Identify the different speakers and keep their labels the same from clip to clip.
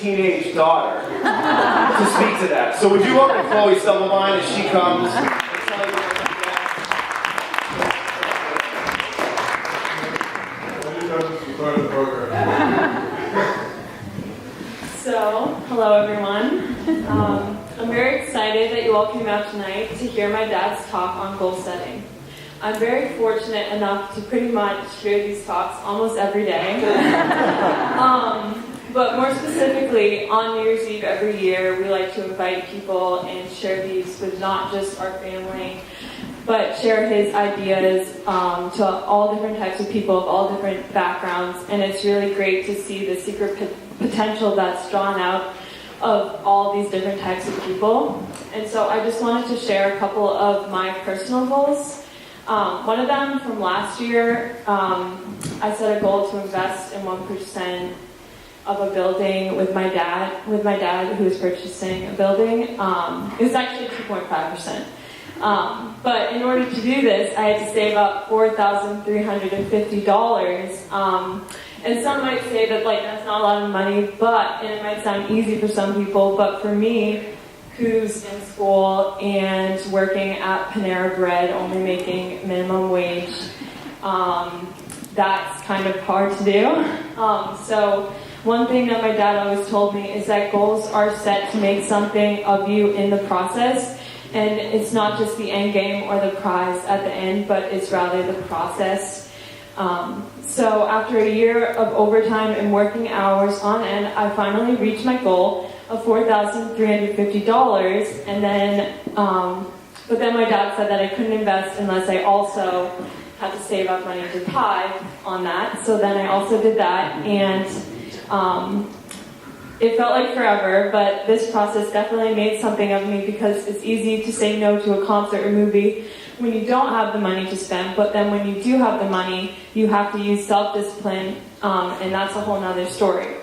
Speaker 1: teenage daughter to speak to that. So would you welcome Chloe Stubblebine as she comes and tell you what
Speaker 2: So, hello everyone. I'm very excited that you all came out tonight to hear my dad's talk on goal setting. I'm very fortunate enough to pretty much hear these talks almost every day. But more specifically, on New Year's Eve every year, we like to invite people and share these with not just our family, but share his ideas to all different types of people of all different backgrounds. And it's really great to see the secret potential that's drawn out of all these different types of people. And so I just wanted to share a couple of my personal goals. One of them from last year, I set a goal to invest in 1% of a building with my dad who was purchasing a building. It was actually 2.5%. But in order to do this, I had to save up $4,350. And some might say that that's not a lot of money, and it might sound easy for some people, but for me, who's in school and working at Panera Bread, only making minimum wage, that's kind of hard to do. So one thing that my dad always told me is that goals are set to make something of you in the process, and it's not just the end game or the prize at the end, but it's rather the process. So after a year of overtime and working hours on end, I finally reached my goal of $4,350, and then, but then my dad said that I couldn't invest unless I also had to save up money to tithe on that. So then I also did that, and it felt like forever, but this process definitely made something of me, because it's easy to say no to a concert or movie when you don't have the money to spend, but then when you do have the money, you have to use self-discipline, and that's a whole nother story.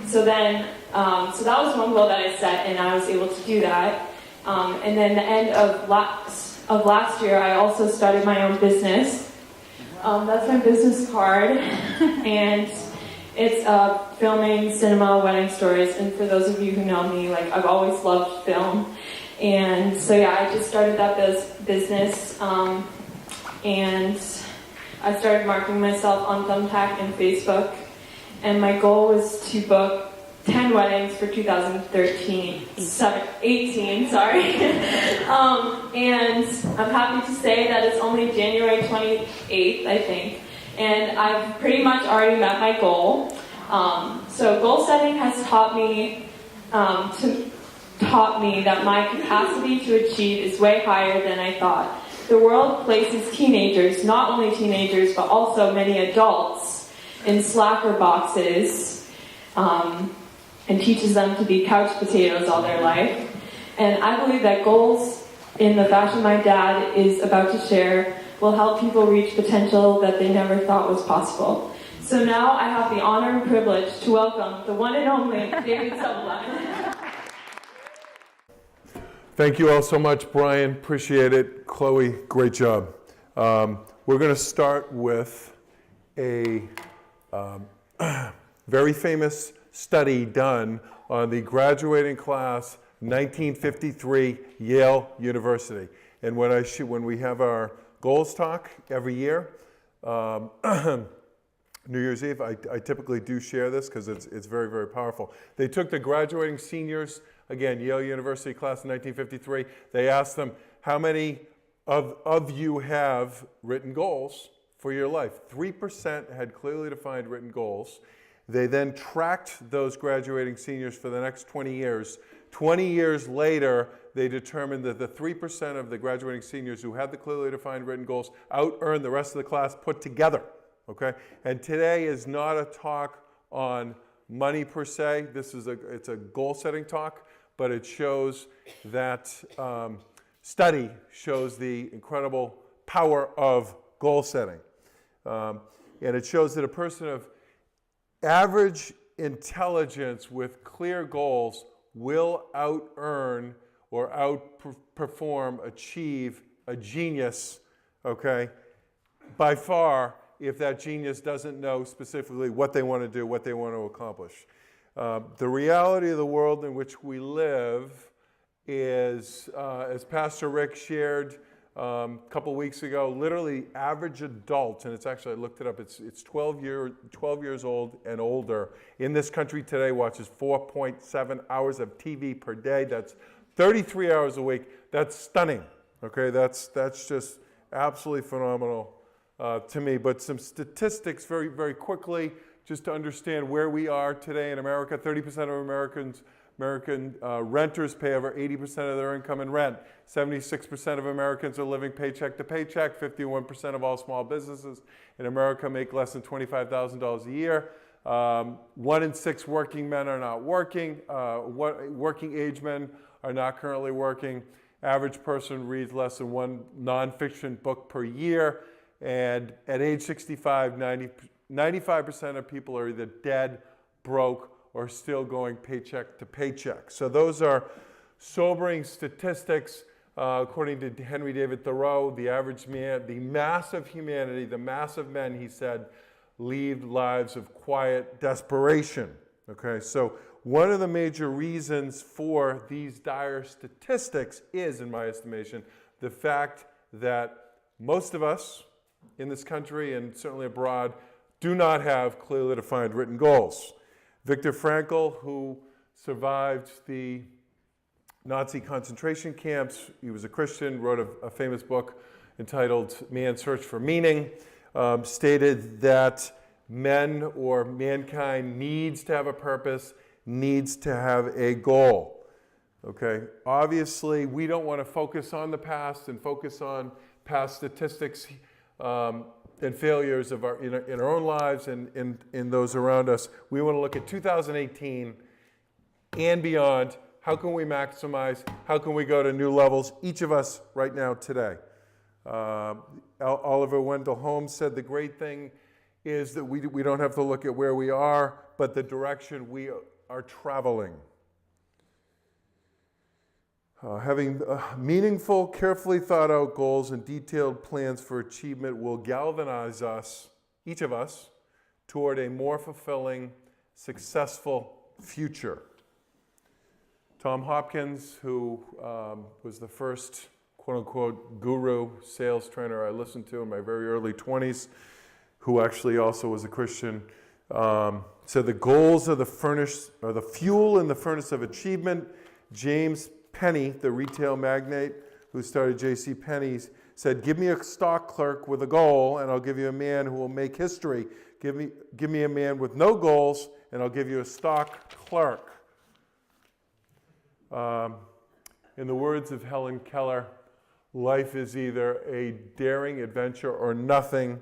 Speaker 2: So then, so that was one goal that I set, and I was able to do that. And then the end of last year, I also started my own business. That's my business card, and it's filming cinema wedding stories. And for those of you who know me, I've always loved film. And so yeah, I just started that business, and I started marketing myself on Thumbtack and Facebook. And my goal was to book 10 weddings for 18, sorry. And I'm happy to say that it's only January 28th, I think. And I've pretty much already met my goal. So goal setting has taught me that my capacity to achieve is way higher than I thought. The world places teenagers, not only teenagers, but also many adults, in slacker boxes, and teaches them to be couch potatoes all their life. And I believe that goals, in the fashion my dad is about to share, will help people reach potential that they never thought was possible. So now I have the honor and privilege to welcome the one and only David Stubblebine.
Speaker 3: Thank you all so much, Brian. Appreciate it. Chloe, great job. We're going to start with a very famous study done on the graduating class 1953 Yale University. And when we have our goals talk every year, New Year's Eve, I typically do share this because it's very, very powerful. They took the graduating seniors, again, Yale University class of 1953. They asked them, how many of you have written goals for your life? 3% had clearly defined written goals. They then tracked those graduating seniors for the next 20 years. 20 years later, they determined that the 3% of the graduating seniors who had the clearly defined written goals out-earned the rest of the class put together. Okay? And today is not a talk on money per se. It's a goal-setting talk, but it shows that study shows the incredible power of goal setting. And it shows that a person of average intelligence with clear goals will out-earn or outperform, achieve a genius, okay, by far, if that genius doesn't know specifically what they want to do, what they want to accomplish. The reality of the world in which we live is, as Pastor Rick shared a couple weeks ago, literally average adult, and it's actually, I looked it up, it's 12 years old and older in this country today watches 4.7 hours of TV per day. That's 33 hours a week. That's stunning. Okay, that's just absolutely phenomenal to me. But some statistics very, very quickly, just to understand where we are today in America. 30% of American renters pay over 80% of their income in rent. 76% of Americans are living paycheck to paycheck. 51% of all small businesses in America make less than $25,000 a year. 1 in 6 working men are not working. Working age men are not currently working. Average person reads less than 1 nonfiction book per year. And at age 65, 95% of people are either dead, broke, or still going paycheck to paycheck. So those are sobering statistics. According to Henry David Thoreau, the average man, the mass of humanity, the mass of men, he said, lead lives of quiet desperation. Okay, so one of the major reasons for these dire statistics is, in my estimation, the fact that most of us in this country and certainly abroad do not have clearly defined written goals. Viktor Frankl, who survived the Nazi concentration camps, he was a Christian, wrote a famous book entitled Man's Search for Meaning, stated that men or mankind needs to have a purpose, needs to have a goal. Okay, obviously we don't want to focus on the past and focus on past statistics and failures of in our own lives and in those around us. We want to look at 2018 and beyond. How can we maximize? How can we go to new levels? Each of us right now today. Oliver Wendell Holmes said the great thing is that we don't have to look at where we are, but the direction we are traveling. Having meaningful, carefully thought out goals and detailed plans for achievement will galvanize us, each of us, toward a more fulfilling, successful future. Tom Hopkins, who was the first quote-unquote guru sales trainer I listened to in my very early 20s, who actually also was a Christian, said the goals are the fuel in the furnace of achievement. James Penny, the retail magnate who started J.C. Penney's, said, give me a stock clerk with a goal and I'll give you a man who will make history. Give me a man with no goals and I'll give you a stock clerk. In the words of Helen Keller, life is either a daring adventure or nothing.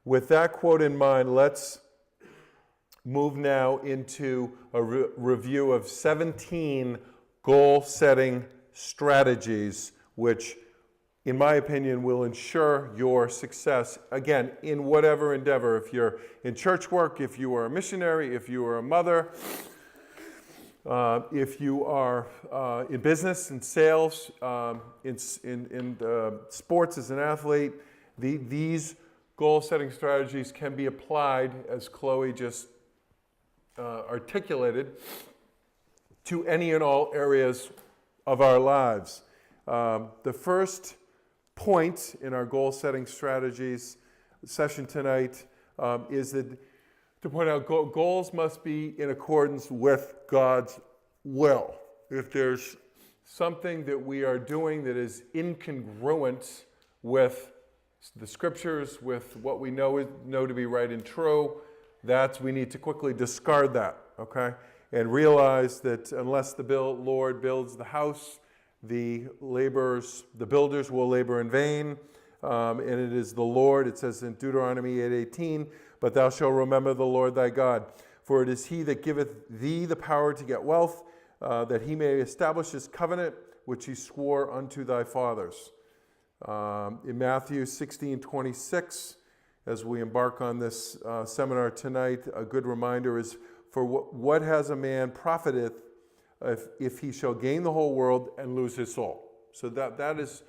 Speaker 3: With that quote in mind, let's move now into a review of 17 goal-setting strategies, which, in my opinion, will ensure your success, again, in whatever endeavor. If you're in church work, if you are a missionary, if you are a mother, if you are in business, in sales, in sports as an athlete, these goal-setting strategies can be applied, as Chloe just articulated, to any and all areas of our lives. The first point in our goal-setting strategies session tonight is that to point out goals must be in accordance with God's will. If there's something that we are doing that is incongruent with the scriptures, with what we know to be right and true, we need to quickly discard that, okay? And realize that unless the Lord builds the house, the builders will labor in vain. And it is the Lord, it says in Deuteronomy 8:18, but thou shalt remember the Lord thy God. For it is he that giveth thee the power to get wealth, that he may establish his covenant, which he swore unto thy fathers. In Matthew 16:26, as we embark on this seminar tonight, a good reminder is, for what has a man profiteth if he shall gain the whole world and lose his soul? So that is,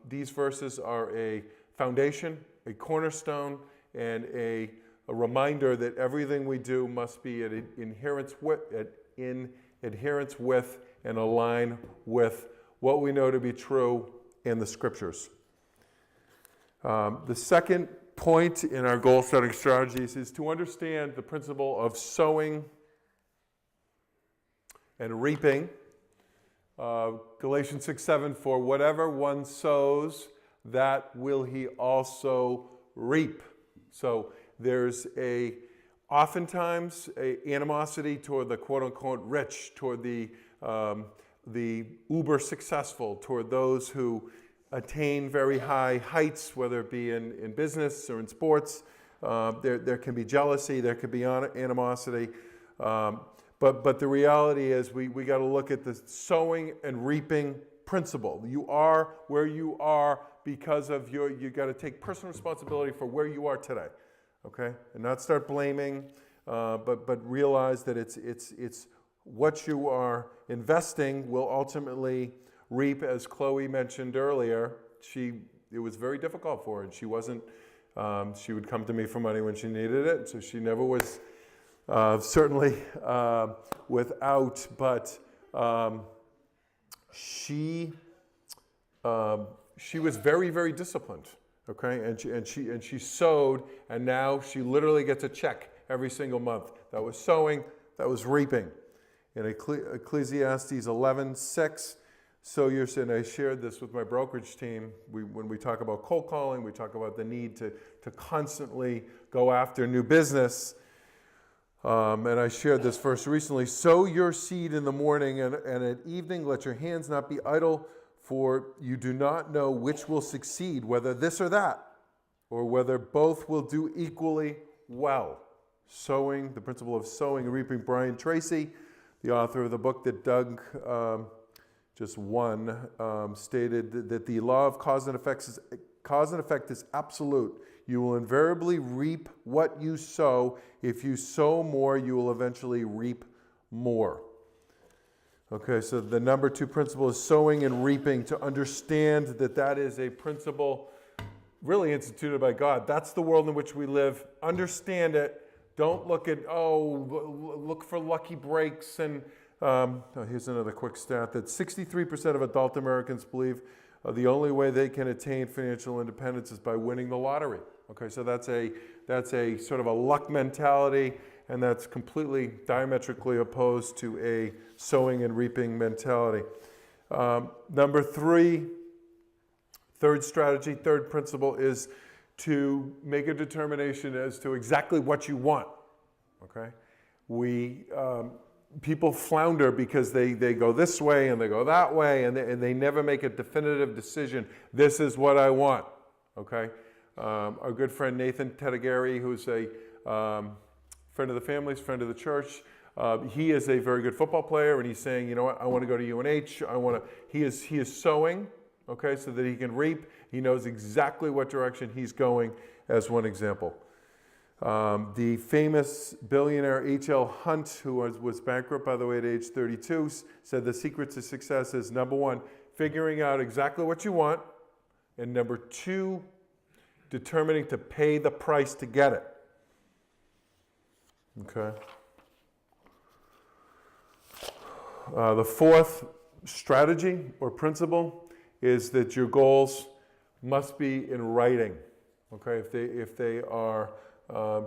Speaker 3: these verses are a foundation, a cornerstone, and a a reminder that everything we do must be in adherence with and align with what we know to be true in the scriptures. The second point in our goal setting strategies is to understand the principle of sowing and reaping. Galatians 6:7, for whatever one sows, that will he also reap. So there's oftentimes a animosity toward the quote-unquote rich, toward the uber successful, toward those who attain very high heights, whether it be in business or in sports. There can be jealousy, there can be animosity. But the reality is we got to look at the sowing and reaping principle. You are where you are because of you got to take personal responsibility for where you are today. Okay? And not start blaming, but realize that it's what you are investing will ultimately reap, as Chloe mentioned earlier. It was very difficult for her, and she wasn't. She would come to me for money when she needed it, so she never was certainly without. But she was very, very disciplined. Okay, and she sowed, and now she literally gets a check every single month. That was sowing, that was reaping. In Ecclesiastes 11:6, and I shared this with my brokerage team. When we talk about cold calling, we talk about the need to constantly go after new business. And I shared this verse recently. Sow your seed in the morning, and at evening let your hands not be idle, for you do not know which will succeed, whether this or that, or whether both will do equally well. Sowing, the principle of sowing and reaping. Brian Tracy, the author of the book that Doug just won, stated that the law of cause and effect is absolute. You will invariably reap what you sow. If you sow more, you will eventually reap more. Okay, so the number 2 principle is sowing and reaping, to understand that is a principle really instituted by God. That's the world in which we live. Understand it. Don't look for lucky breaks. And here's another quick stat that 63% of adult Americans believe the only way they can attain financial independence is by winning the lottery. Okay, so that's a sort of a luck mentality, and that's completely diametrically opposed to a sowing and reaping mentality. Number 3, third strategy, third principle is to make a determination as to exactly what you want. Okay, people flounder because they go this way and they go that way, and they never make a definitive decision. This is what I want. Okay, our good friend Nathan Tedegary, who's a friend of the family's, friend of the church. He is a very good football player, and he's saying, you know what, I want to go to UNH. He is sowing, okay, so that he can reap. He knows exactly what direction he's going, as one example. The famous billionaire H.L. Hunt, who was bankrupt, by the way, at age 32, said the secret to success is, number 1, figuring out exactly what you want, and number 2, determining to pay the price to get it. Okay. The fourth strategy or principle is that your goals must be in writing. Okay, if they are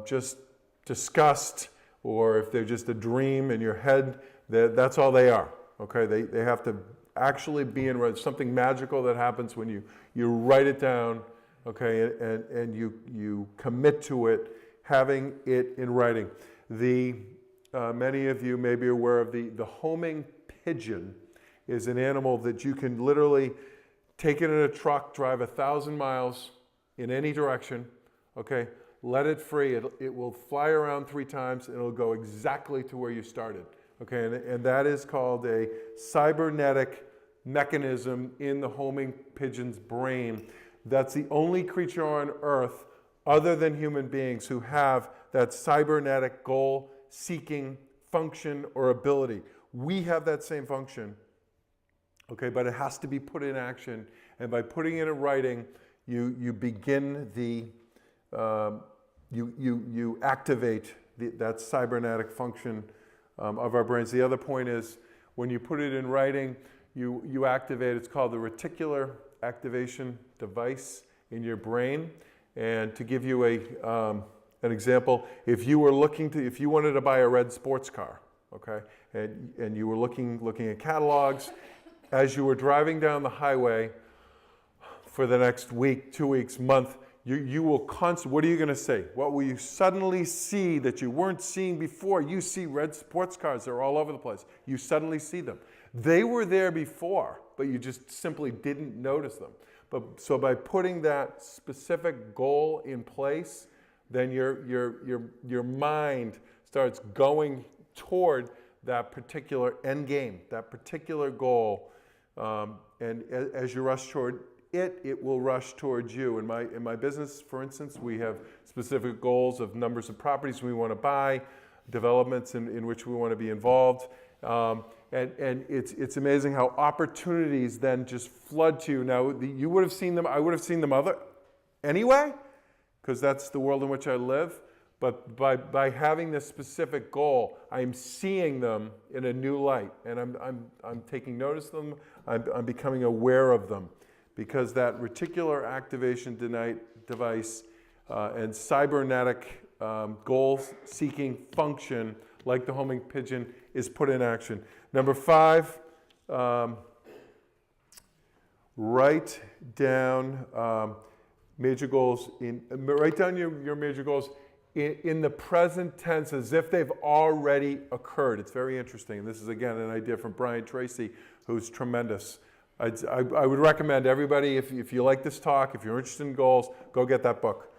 Speaker 3: just discussed, or if they're just a dream in your head, that's all they are. Okay, they have to actually be in writing. Something magical that happens when you write it down. Okay, and you commit to it, having it in writing. Many of you may be aware of the homing pigeon is an animal that you can literally take it in a truck, drive 1,000 miles in any direction, okay, let it free, it will fly around 3 times, and it'll go exactly to where you started, okay, and that is called a cybernetic mechanism in the homing pigeon's brain. That's the only creature on Earth, other than human beings, who have that cybernetic goal-seeking function or ability. We have that same function, okay, but it has to be put in action. And by putting it in writing, you begin the you activate that cybernetic function of our brains. The other point is when you put it in writing, you activate, it's called the reticular activation device in your brain. And to give you an example, if you wanted to buy a red sports car, okay, and you were looking at catalogs, as you were driving down the highway for the next week, 2 weeks, month, you will what are you going to say? What will you suddenly see that you weren't seeing before? You see red sports cars, they're all over the place. You suddenly see them. They were there before, but you just simply didn't notice them. So by putting that specific goal in place, then your mind starts going toward that particular end game, that particular goal. And as you rush toward it will rush towards you. In my business, for instance, we have specific goals of numbers of properties we want to buy, developments in which we want to be involved. And it's amazing how opportunities then just flood to you. Now, you would have seen them, I would have seen them anyway, because that's the world in which I live. But by having this specific goal, I'm seeing them in a new light, and I'm taking notice of them. I'm becoming aware of them, because that reticular activation device and cybernetic goal-seeking function, like the homing pigeon, is put in action. Number 5, write down major goals. Write down your major goals in the present tense as if they've already occurred. It's very interesting. And this is, again, an idea from Brian Tracy, who's tremendous. I would recommend everybody, if you like this talk, if you're interested in goals, go get that book.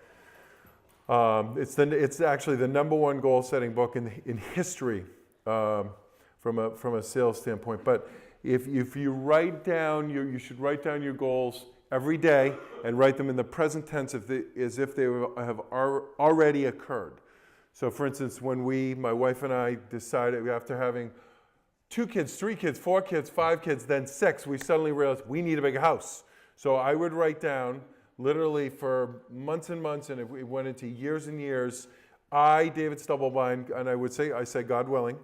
Speaker 3: It's actually the #1 goal-setting book in history from a sales standpoint. But if you write down, you should write down your goals every day and write them in the present tense as if they have already occurred. So for instance, when my wife and I decided after having 2 kids, 3 kids, 4 kids, 5 kids, then 6, we suddenly realized we need a big house. So I would write down literally for months and months, and it went into years and years, I, David Stubblebine, and I say God willing,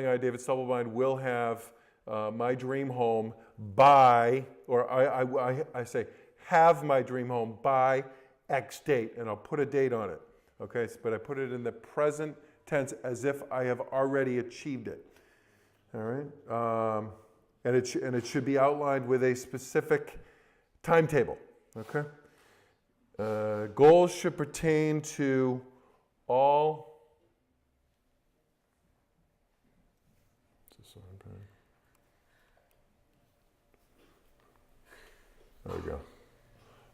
Speaker 3: I, David Stubblebine, will have my dream home by, or I say have my dream home by X date, and I'll put a date on it. Okay, but I put it in the present tense as if I have already achieved it. All right, and it should be outlined with a specific timetable. Okay, goals should pertain to all. There we go.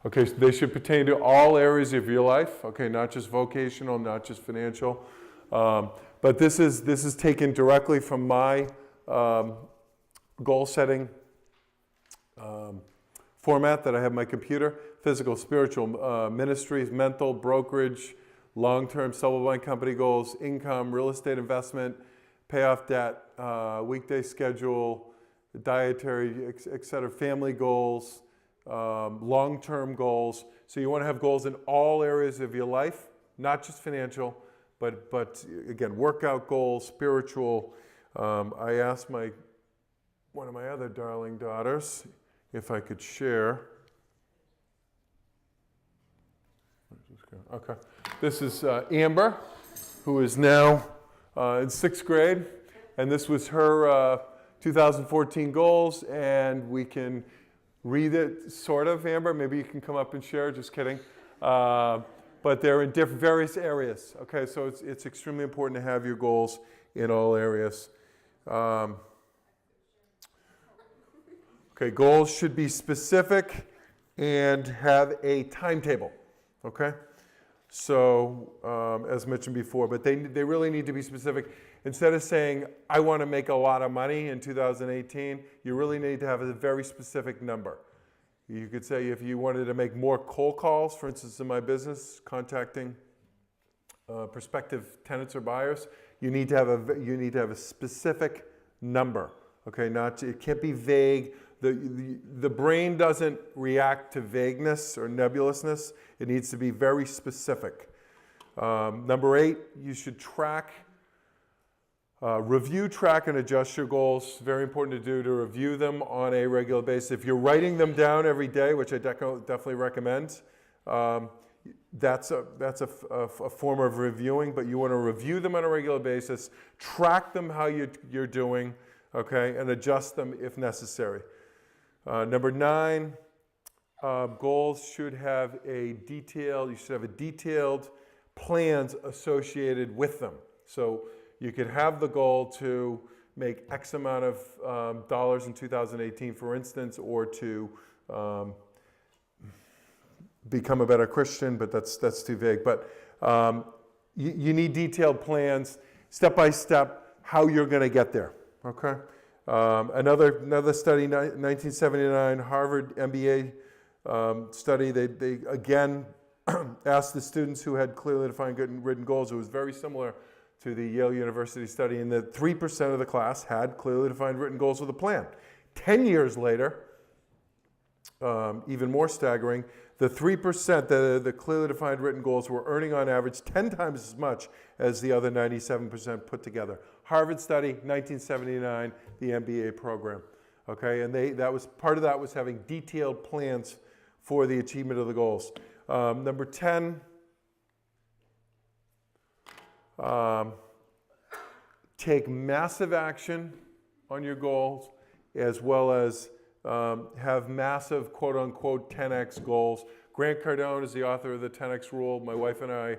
Speaker 3: Okay, so they should pertain to all areas of your life. Okay, not just vocational, not just financial, but this is taken directly from my goal-setting format that I have on my computer: physical, spiritual, ministries, mental, brokerage, long-term Stubblebine company goals, income, real estate investment, pay off debt, weekday schedule, dietary, etc., family goals, long-term goals. So you want to have goals in all areas of your life, not just financial, but again, workout goals, spiritual. I asked one of my other darling daughters if I could share. Okay, this is Amber, who is now in 6th grade, and this was her 2014 goals, and we can read it, sort of, Amber. Maybe you can come up and share, just kidding. But they're in various areas, okay? So it's extremely important to have your goals in all areas. Okay, goals should be specific and have a timetable, okay? So, as mentioned before, but they really need to be specific. Instead of saying, I want to make a lot of money in 2018, you really need to have a very specific number. You could say if you wanted to make more cold calls, for instance, in my business, contacting prospective tenants or buyers, you need to have a specific number. Okay, it can't be vague. The brain doesn't react to vagueness or nebulousness. It needs to be very specific. Number 8, you should review, track, and adjust your goals. Very important to do, to review them on a regular basis. If you're writing them down every day, which I definitely recommend, that's a form of reviewing, but you want to review them on a regular basis, track them how you're doing, okay, and adjust them if necessary. Number 9, goals should have you should have a detailed plans associated with them. So you could have the goal to make X amount of dollars in 2018, for instance, or to become a better Christian, but that's too vague. But you need detailed plans, step by step, how you're going to get there. Okay. Another study, 1979, Harvard MBA study. They again asked the students who had clearly defined written goals. It was very similar to the Yale University study, in that 3% of the class had clearly defined written goals with a plan. 10 years later, even more staggering, the 3% the clearly defined written goals were earning on average 10 times as much as the other 97% put together. Harvard study, 1979, the MBA program. Okay, and part of that was having detailed plans for the achievement of the goals. Number 10, take massive action on your goals, as well as have massive quote-unquote 10x goals. Grant Cardone is the author of the 10x rule. My wife and I,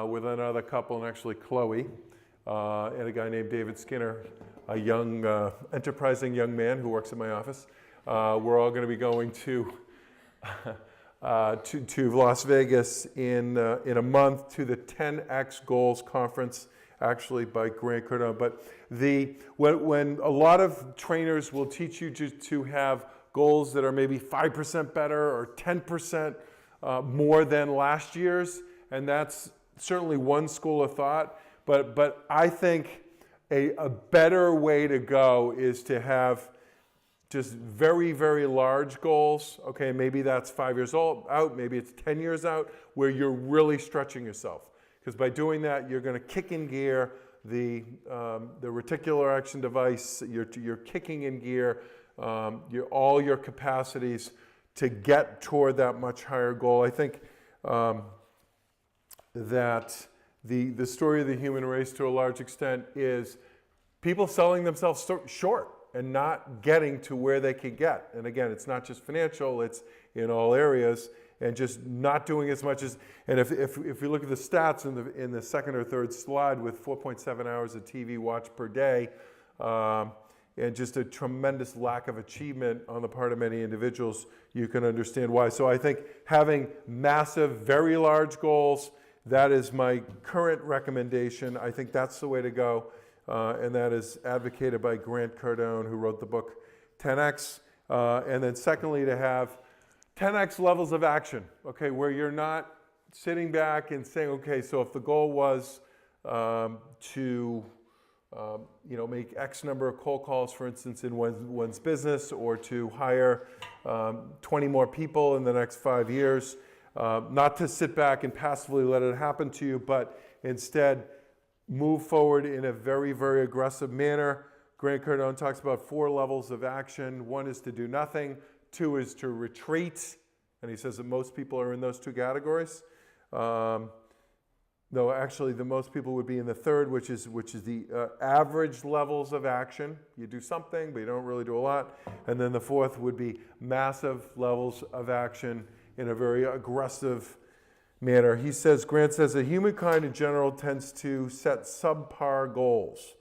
Speaker 3: with another couple, and actually Chloe, and a guy named David Skinner, a young, enterprising young man who works in my office, we're all going to be going to Las Vegas in a month to the 10x Goals Conference, actually by Grant Cardone. But when a lot of trainers will teach you to have goals that are maybe 5% better or 10% more than last year's, and that's certainly one school of thought. But I think a better way to go is to have just very, very large goals. Okay, maybe that's 5 years out, maybe it's 10 years out, where you're really stretching yourself. Because by doing that, you're going to kick in gear the reticular action device. You're kicking in gear all your capacities to get toward that much higher goal. I think that the story of the human race, to a large extent, is people selling themselves short and not getting to where they can get. And again, it's not just financial, it's in all areas, and just not doing as much as, and if you look at the stats in the second or third slide, with 4.7 hours of TV watch per day, and just a tremendous lack of achievement on the part of many individuals, you can understand why. So I think having massive, very large goals, that is my current recommendation. I think that's the way to go. And that is advocated by Grant Cardone, who wrote the book 10X. And then secondly, to have 10X levels of action, okay, where you're not sitting back and saying, okay, so if the goal was to make X number of cold calls, for instance, in one's business, or to hire 20 more people in the next 5 years, not to sit back and passively let it happen to you, but instead move forward in a very, very aggressive manner. Grant Cardone talks about 4 levels of action. 1 is to do nothing. 2 is to retreat. And he says that most people are in those 2 categories. No, actually, the most people would be in the 3rd, which is the average levels of action. You do something, but you don't really do a lot. And then the 4th would be massive levels of action in a very aggressive manner. Grant says that humankind in general tends to set subpar goals.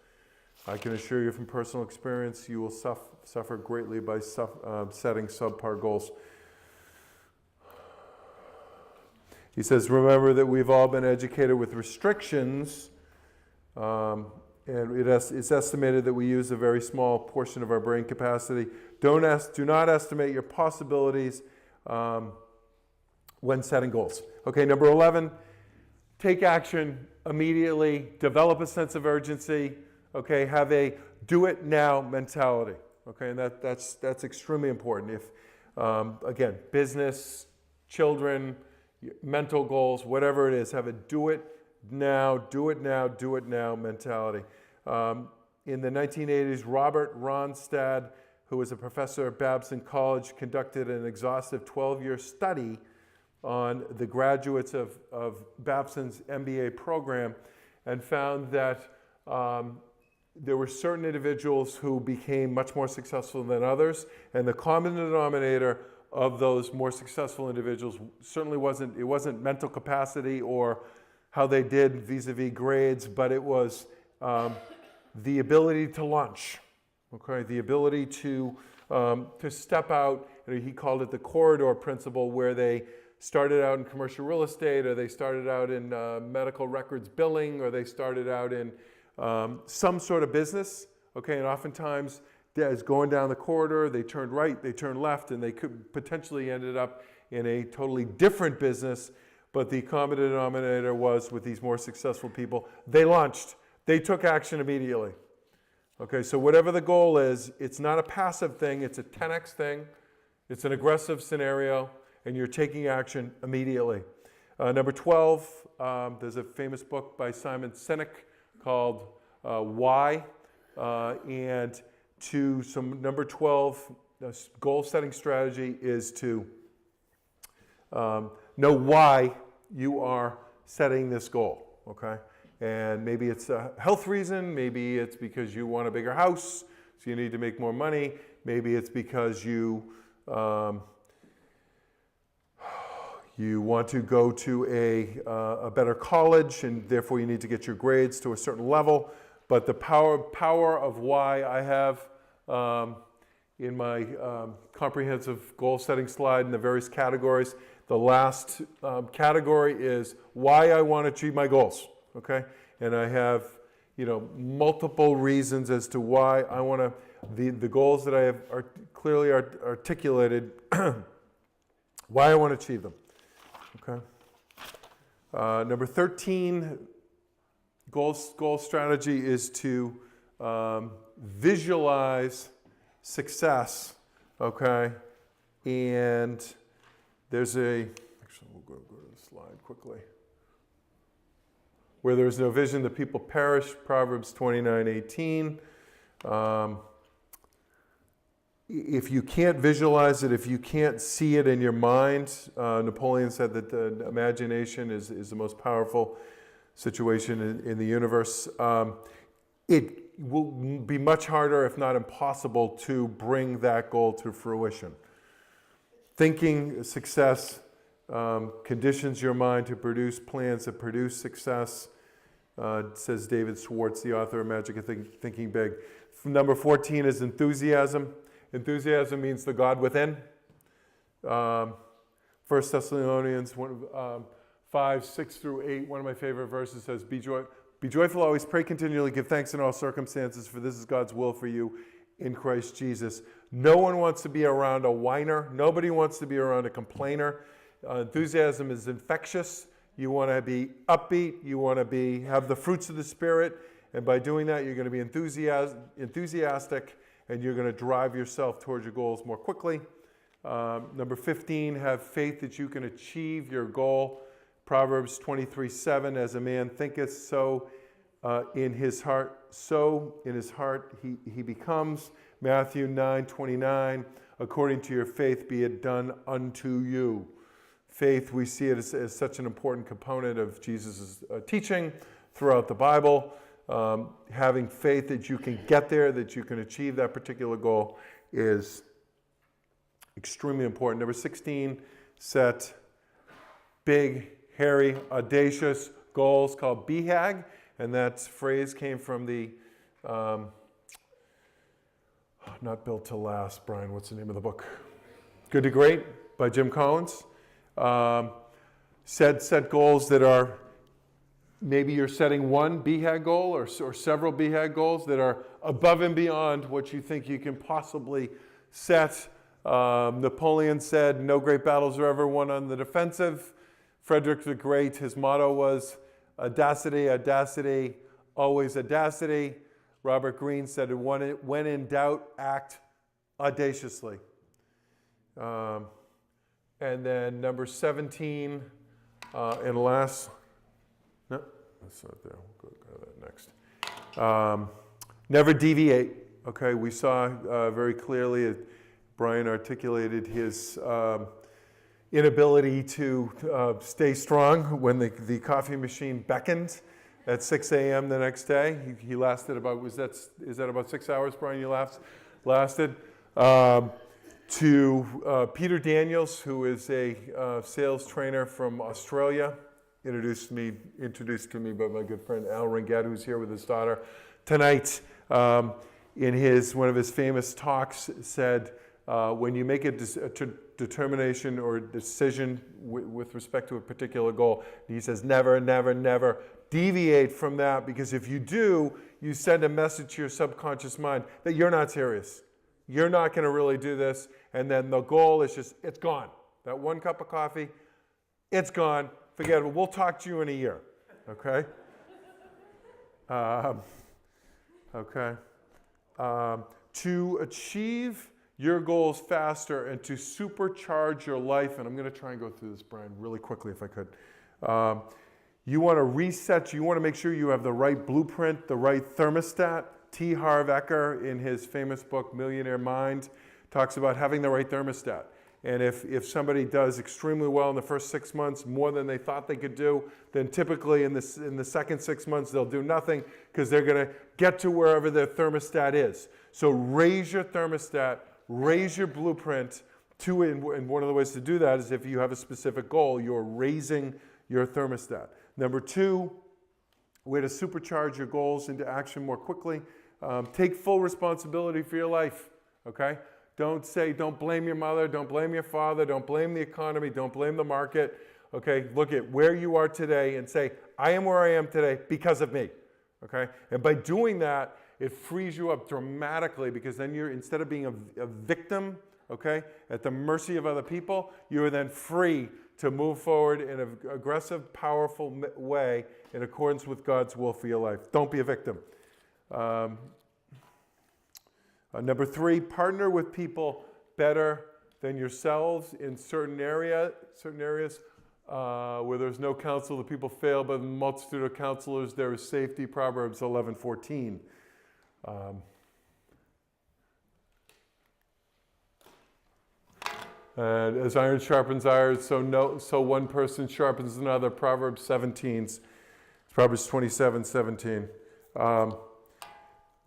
Speaker 3: I can assure you from personal experience, you will suffer greatly by setting subpar goals. He says, remember that we've all been educated with restrictions, and it's estimated that we use a very small portion of our brain capacity. Do not estimate your possibilities when setting goals. Okay, number 11, take action immediately, develop a sense of urgency, okay, have a do-it-now mentality, okay, and that's extremely important. If, again, business, children, mental goals, whatever it is, have a do it now, do it now mentality. In the 1980s, Robert Ronstadt, who was a professor at Babson College, conducted an exhaustive 12-year study on the graduates of Babson's MBA program and found that there were certain individuals who became much more successful than others, and the common denominator of those more successful individuals certainly wasn't mental capacity or how they did vis-a-vis grades, but it was the ability to launch, okay, the ability to step out. He called it the corridor principle, where they started out in commercial real estate, or they started out in medical records billing, or they started out in some sort of business, okay, and oftentimes as going down the corridor, they turned right, they turned left, and they could potentially ended up in a totally different business. But the common denominator was, with these more successful people, they launched. They took action immediately. Okay, so whatever the goal is, it's not a passive thing, it's a 10x thing. It's an aggressive scenario, and you're taking action immediately. Number 12, there's a famous book by Simon Sinek called Why, and number 12 goal setting strategy is to know why you are setting this goal, okay? And maybe it's a health reason, maybe it's because you want a bigger house, so you need to make more money, maybe it's because you want to go to a better college, and therefore you need to get your grades to a certain level. But the power of why I have in my comprehensive goal setting slide in the various categories. The last category is why I want to achieve my goals, okay? And I have, multiple reasons as to why I want to, the goals that I have clearly articulated, why I want to achieve them, okay? Number 13, goal strategy is to visualize success, okay? And there's actually we'll go to the slide quickly. Where there is no vision, the people perish, Proverbs 29:18. If you can't visualize it, if you can't see it in your mind, Napoleon said that the imagination is the most powerful situation in the universe. It will be much harder, if not impossible, to bring that goal to fruition. Thinking success conditions your mind to produce plans that produce success, says David Schwartz, the author of Magic of Thinking Big. Number 14 is enthusiasm. Enthusiasm means the God within. 1 Thessalonians 5:6-8, one of my favorite verses says, Be joyful always, pray continually, give thanks in all circumstances, for this is God's will for you in Christ Jesus. No one wants to be around a whiner. Nobody wants to be around a complainer. Enthusiasm is infectious. You want to be upbeat. You want to have the fruits of the Spirit. And by doing that, you're going to be enthusiastic, and you're going to drive yourself towards your goals more quickly. Number 15, have faith that you can achieve your goal. Proverbs 23:7, as a man thinketh, so in his heart he becomes. Matthew 9:29, according to your faith be it done unto you. Faith, we see it as such an important component of Jesus' teaching throughout the Bible. Having faith that you can get there, that you can achieve that particular goal is extremely important. Number 16, set big, hairy, audacious goals called BHAG, and that phrase came from the, not Built to Last, Brian, what's the name of the book? Good to Great by Jim Collins. Set goals that are, maybe you're setting one BHAG goal or several BHAG goals that are above and beyond what you think you can possibly set. Napoleon said, no great battles are ever won on the defensive. Frederick the Great, his motto was audacity, audacity, always audacity. Robert Greene said, when in doubt, act audaciously. And then number 17, and last, no, that's not there. We'll go to that next. Never deviate. Okay, we saw very clearly, Brian articulated his inability to stay strong when the coffee machine beckoned at 6 a.m. the next day. He lasted about, is that about 6 hours, Brian, you lasted? To Peter Daniels, who is a sales trainer from Australia, introduced to me by my good friend Al Ringett, who's here with his daughter tonight. In one of his famous talks, said, when you make a determination or decision with respect to a particular goal, he says, never, never, never deviate from that, because if you do, you send a message to your subconscious mind that you're not serious. You're not going to really do this, and then the goal is just, it's gone. That one cup of coffee, it's gone. Forget it. We'll talk to you in a year, okay? Okay. To achieve your goals faster and to supercharge your life, and I'm going to try and go through this, Brian, really quickly if I could. You want to reset, you want to make sure you have the right blueprint, the right thermostat. T. Harv Eker, in his famous book, Millionaire Mind, talks about having the right thermostat. And if somebody does extremely well in the first 6 months, more than they thought they could do, then typically in the second 6 months, they'll do nothing because they're going to get to wherever their thermostat is. So raise your thermostat, raise your blueprint, and one of the ways to do that is if you have a specific goal, you're raising your thermostat. Number 2, way to supercharge your goals into action more quickly. Take full responsibility for your life, okay? Don't blame your mother, don't blame your father, don't blame the economy, don't blame the market, okay? Look at where you are today and say, I am where I am today because of me, okay? And by doing that, it frees you up dramatically, because then you're, instead of being a victim, okay, at the mercy of other people, you are then free to move forward in an aggressive, powerful way in accordance with God's will for your life. Don't be a victim. Number 3, partner with people better than yourselves in certain areas where there's no counsel, the people fail, but in a multitude of counselors there is safety. Proverbs 11:14. And as iron sharpens iron, so one person sharpens another. Proverbs 17. Proverbs 27:17.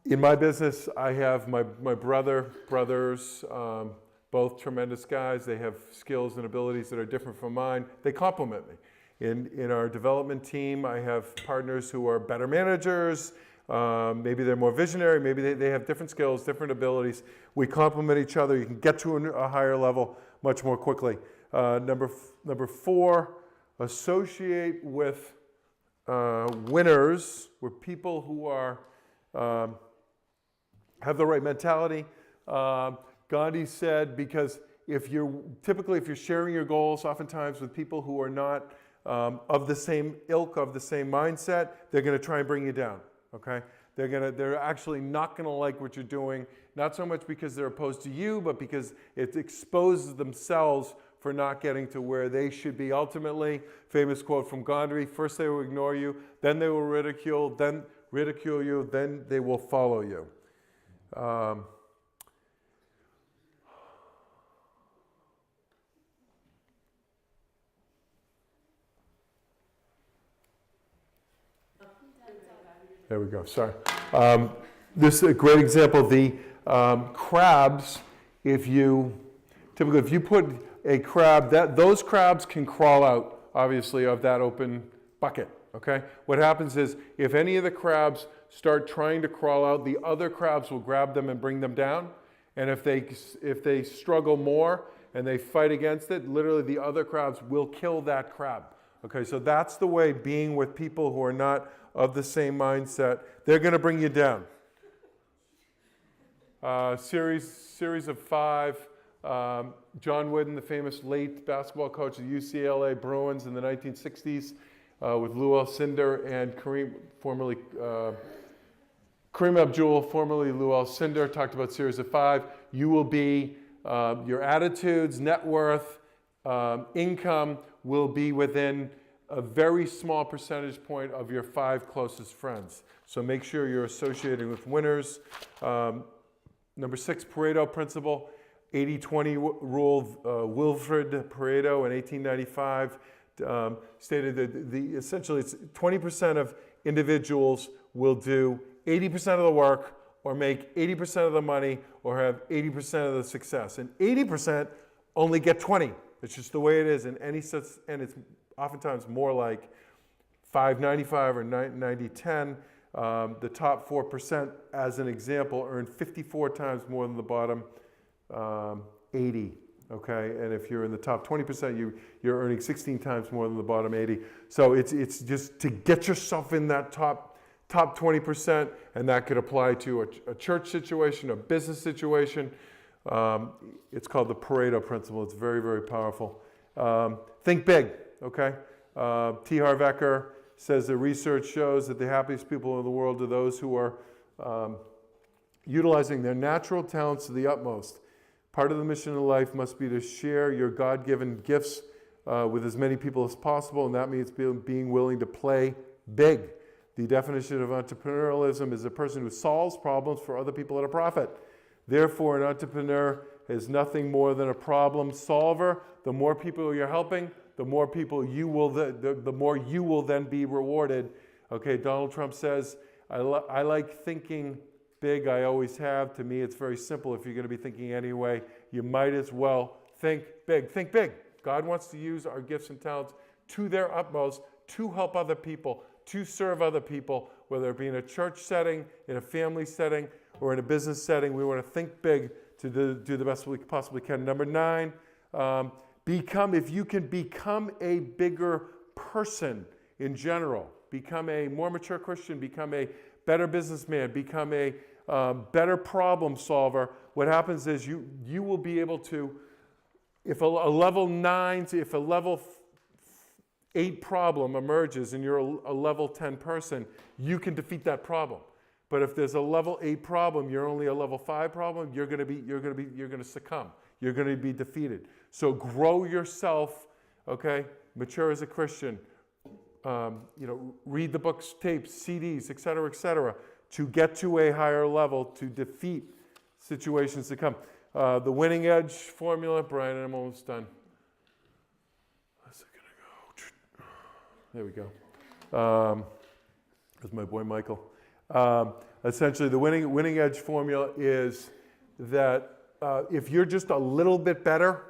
Speaker 3: In my business, I have my brothers, both tremendous guys. They have skills and abilities that are different from mine. They complement me. In our development team, I have partners who are better managers. Maybe they're more visionary. Maybe they have different skills, different abilities. We complement each other. You can get to a higher level much more quickly. Number 4, associate with winners, with people who are have the right mentality. Gandhi said, because if you're sharing your goals oftentimes with people who are not of the same ilk, of the same mindset, they're going to try and bring you down, okay? They're actually not going to like what you're doing, not so much because they're opposed to you, but because it exposes themselves for not getting to where they should be ultimately. Famous quote from Gandhi: first they will ignore you, then they will ridicule you, then they will follow you. There we go, sorry. This is a great example. The crabs, if you put a crab, those crabs can crawl out, obviously, of that open bucket, okay? What happens is, if any of the crabs start trying to crawl out, the other crabs will grab them and bring them down. And if they struggle more and they fight against it, literally the other crabs will kill that crab. Okay, so that's the way being with people who are not of the same mindset. They're going to bring you down. Series of 5. John Wooden, the famous late basketball coach of the UCLA Bruins in the 1960s, with Lou Alcindor and Kareem Abdul, formerly Lou Alcindor, talked about series of 5. You will be, your attitudes, net worth, income will be within a very small percentage point of your 5 closest friends. So make sure you're associating with winners. Number 6, Pareto principle, 80-20 rule. Wilfred Pareto in 1895 stated that essentially it's 20% of individuals will do 80% of the work, or make 80% of the money, or have 80% of the success. And 80% only get 20. It's just the way it is. And it's oftentimes more like 5-95 or 90-10. The top 4%, as an example, earn 54 times more than the bottom 80. Okay, and if you're in the top 20%, you're earning 16 times more than the bottom 80. So it's just to get yourself in that top 20%, and that could apply to a church situation, a business situation. It's called the Pareto principle. It's very, very powerful. Think big, okay? T. Harv Eker says the research shows that the happiest people in the world are those who are utilizing their natural talents to the utmost. Part of the mission of life must be to share your God-given gifts with as many people as possible, and that means being willing to play big. The definition of entrepreneurialism is a person who solves problems for other people at a profit. Therefore, an entrepreneur is nothing more than a problem solver. The more people you're helping, the more people you will, the more you will then be rewarded. Okay, Donald Trump says, I like thinking big, I always have. To me, it's very simple. If you're going to be thinking anyway, you might as well think big. Think big. God wants to use our gifts and talents to their utmost to help other people, to serve other people, whether it be in a church setting, in a family setting, or in a business setting. We want to think big to do the best we possibly can. Number 9, if you can become a bigger person in general, become a more mature Christian, become a better businessman, become a better problem solver, what happens is you will be able to, if a level 9, if a level 8 problem emerges and you're a level 10 person, you can defeat that problem. But if there's a level 8 problem, you're only a level 5 problem, you're going to succumb. You're going to be defeated. So grow yourself, okay? Mature as a Christian. Read the books, tapes, CDs, etc., to get to a higher level to defeat situations to come. The winning edge formula, Brian, I'm almost done. How's it gonna go? There we go. There's my boy Michael. Essentially, the winning edge formula is that if you're just a little bit better,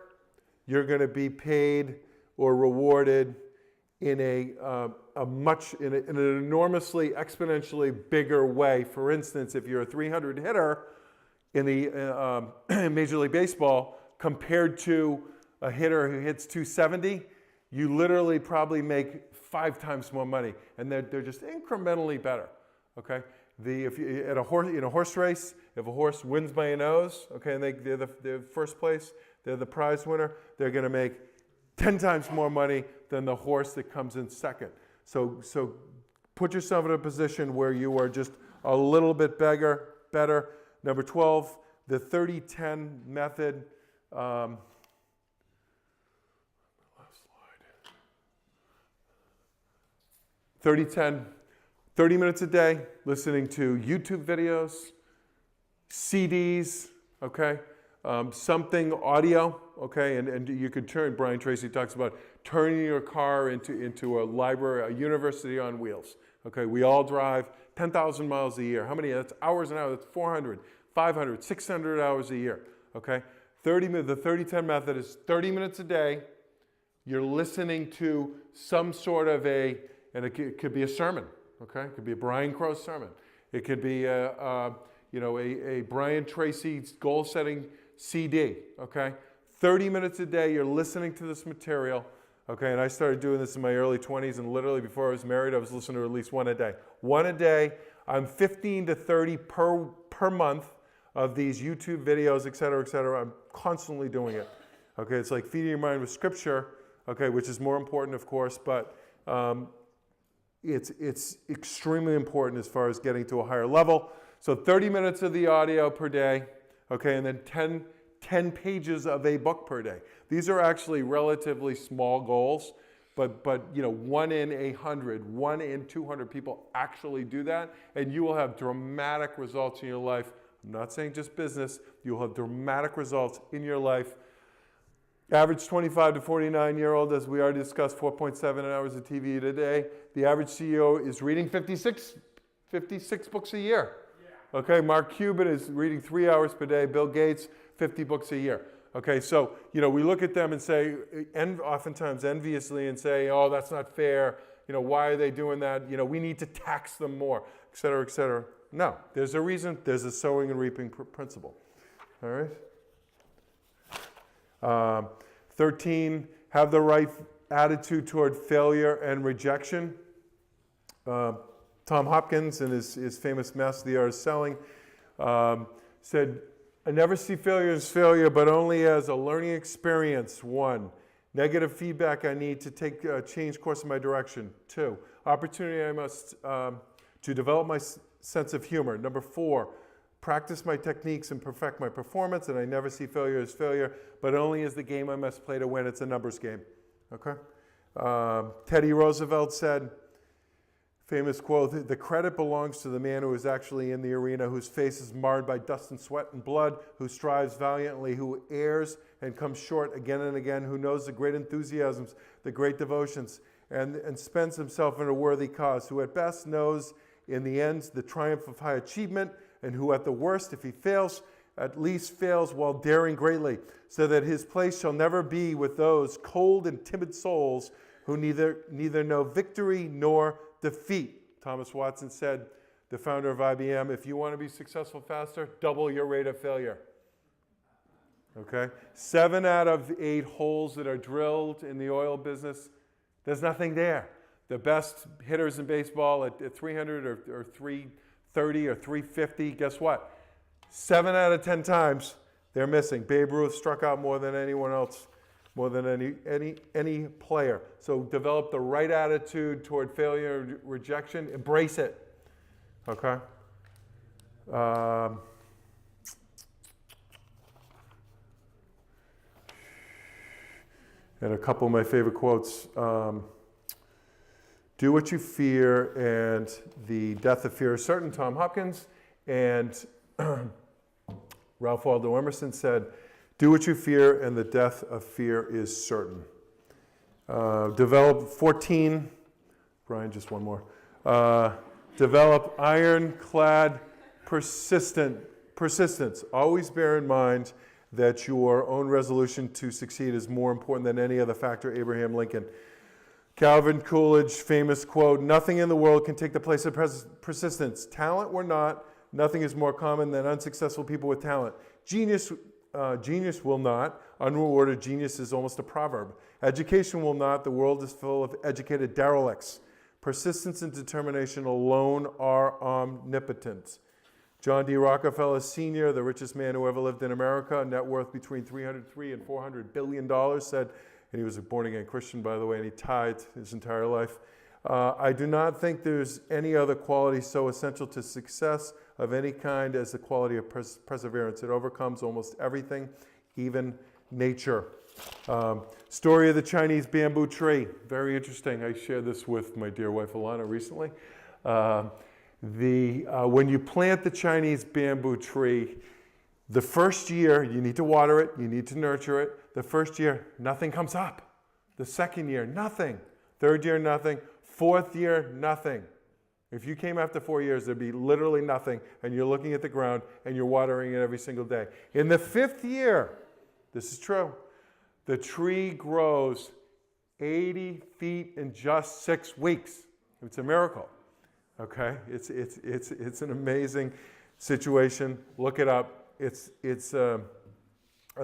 Speaker 3: you're going to be paid or rewarded in an enormously, exponentially bigger way. For instance, if you're a 300 hitter in the Major League Baseball compared to a hitter who hits 270, you literally probably make 5 times more money, and they're just incrementally better. Okay, in a horse race, if a horse wins by a nose, okay, and they're first place, they're the prize winner, they're going to make 10 times more money than the horse that comes in second. So put yourself in a position where you are just a little bit better. Number 12, the 30-10 method. Last slide. 30-10, 30 minutes a day, listening to YouTube videos, CDs, okay, something audio, okay, and you could turn, Brian Tracy talks about turning your car into a library, a university on wheels, okay. We all drive 10,000 miles a year. How many? That's hours an hour. That's 400, 500, 600 hours a year, okay. The 30-10 method is 30 minutes a day. You're listening to some sort of and it could be a sermon, okay. It could be a Brian Crow sermon. It could be a Brian Tracy goal-setting CD, okay? 30 minutes a day, you're listening to this material, okay? And I started doing this in my early 20s, and literally before I was married, I was listening to at least one a day. One a day. I'm 15 to 30 per month of these YouTube videos, et cetera. I'm constantly doing it, okay? It's like feeding your mind with scripture, okay, which is more important, of course, but it's extremely important as far as getting to a higher level. So 30 minutes of the audio per day, okay, and then 10 pages of a book per day. These are actually relatively small goals, but you know, 1 in 100, 1 in 200 people actually do that, and you will have dramatic results in your life. I'm not saying just business. You'll have dramatic results in your life. Average 25 to 49-year-old, as we already discussed, 4.7 hours of TV today. The average CEO is reading 56 books a year. Yeah. Okay, Mark Cuban is reading 3 hours per day. Bill Gates, 50 books a year. Okay, so, you know, we look at them and say, and oftentimes enviously, and say, oh, that's not fair. You know, why are they doing that? You know, we need to tax them more, et cetera, et cetera. No, there's a reason. There's a sowing and reaping principle. All right? 13, have the right attitude toward failure and rejection. Tom Hopkins, in his famous Master the Art of Selling, said, I never see failure as failure, but only as a learning experience. 1, negative feedback I need to change course in my direction. 2, opportunity I must to develop my sense of humor. Number 4, practice my techniques and perfect my performance, and I never see failure as failure, but only as the game I must play to win. It's a numbers game. Okay? Teddy Roosevelt said, famous quote, the credit belongs to the man who is actually in the arena, whose face is marred by dust and sweat and blood, who strives valiantly, who errs and comes short again and again, who knows the great enthusiasms, the great devotions, and spends himself in a worthy cause, who at best knows in the end the triumph of high achievement, and who at the worst, if he fails, at least fails while daring greatly, so that his place shall never be with those cold and timid souls who neither know victory nor defeat. Thomas Watson said, the founder of IBM, if you want to be successful faster, double your rate of failure. Okay? 7 out of 8 holes that are drilled in the oil business, there's nothing there. The best hitters in baseball at 300 or 330 or 350, guess what? 7 out of 10 times, they're missing. Babe Ruth struck out more than anyone else, more than any player. So develop the right attitude toward failure and rejection. Embrace it. Okay? And a couple of my favorite quotes. Do what you fear, and the death of fear is certain. Tom Hopkins. And Ralph Waldo Emerson said, do what you fear, and the death of fear is certain. Develop 14, Brian, just one more. Develop ironclad persistence. Always bear in mind that your own resolution to succeed is more important than any other factor. Abraham Lincoln. Calvin Coolidge, famous quote, nothing in the world can take the place of persistence. Talent or not, nothing is more common than unsuccessful people with talent. Genius will not. Unrewarded genius is almost a proverb. Education will not. The world is full of educated derelicts. Persistence and determination alone are omnipotent. John D. Rockefeller Sr., the richest man who ever lived in America, net worth between $303 and $400 billion, said, and he was a born-again Christian, by the way, and he tithed his entire life, I do not think there's any other quality so essential to success of any kind as the quality of perseverance. It overcomes almost everything, even nature. Story of the Chinese bamboo tree. Very interesting. I shared this with my dear wife Alana recently. When you plant the Chinese bamboo tree, the first year you need to water it, you need to nurture it. The first year, nothing comes up. The second year, nothing. Third year, nothing. Fourth year, nothing. If you came after 4 years, there'd be literally nothing, and you're looking at the ground and you're watering it every single day. In the 5th year, this is true, the tree grows 80 feet in just 6 weeks. It's a miracle. Okay? It's an amazing situation. Look it up. It's a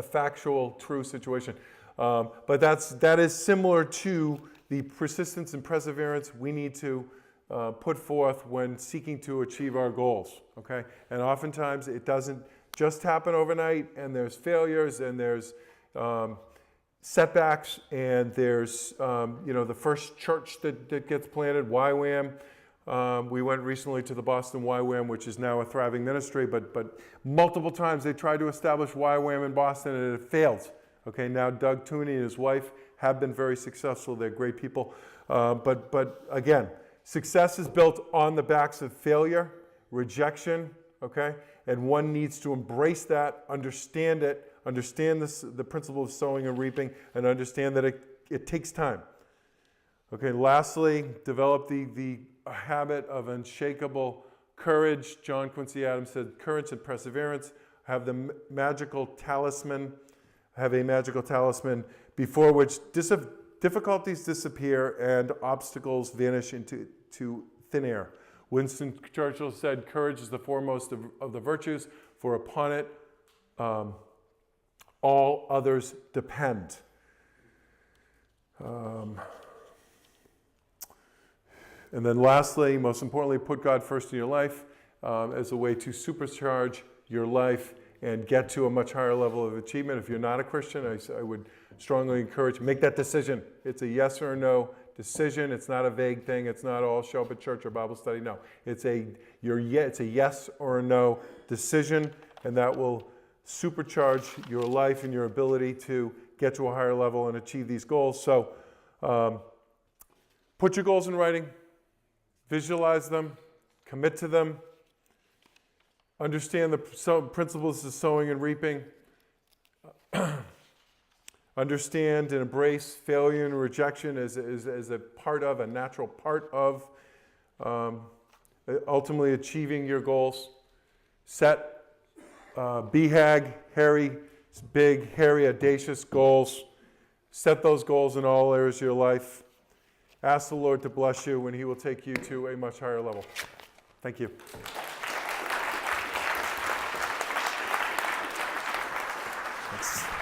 Speaker 3: factual, true situation. But that is similar to the persistence and perseverance we need to put forth when seeking to achieve our goals. Okay? And oftentimes it doesn't just happen overnight, and there's failures, and there's setbacks, and there's the first church that gets planted, YWAM. We went recently to the Boston YWAM, which is now a thriving ministry, but multiple times they tried to establish YWAM in Boston and it failed. Okay, now Doug Tooney and his wife have been very successful. They're great people. But again, success is built on the backs of failure, rejection, okay? And one needs to embrace that, understand it, understand the principle of sowing and reaping, and understand that it takes time. Okay, lastly, develop the habit of unshakable courage. John Quincy Adams said, courage and perseverance have a magical talisman before which difficulties disappear and obstacles vanish into thin air. Winston Churchill said, courage is the foremost of the virtues, for upon it all others depend. And then lastly, most importantly, put God first in your life as a way to supercharge your life and get to a much higher level of achievement. If you're not a Christian, I would strongly encourage, make that decision. It's a yes or a no decision. It's not a vague thing. It's not all show up at church or Bible study. No, it's a yes or a no decision, and that will supercharge your life and your ability to get to a higher level and achieve these goals. So put your goals in writing, visualize them, commit to them, understand the principles of sowing and reaping, understand and embrace failure and rejection as a part of, a natural part of ultimately achieving your goals. Set BHAG, big, hairy, audacious goals. Set those goals in all areas of your life. Ask the Lord to bless you, and He will take you to a much higher level. Thank you. Thanks.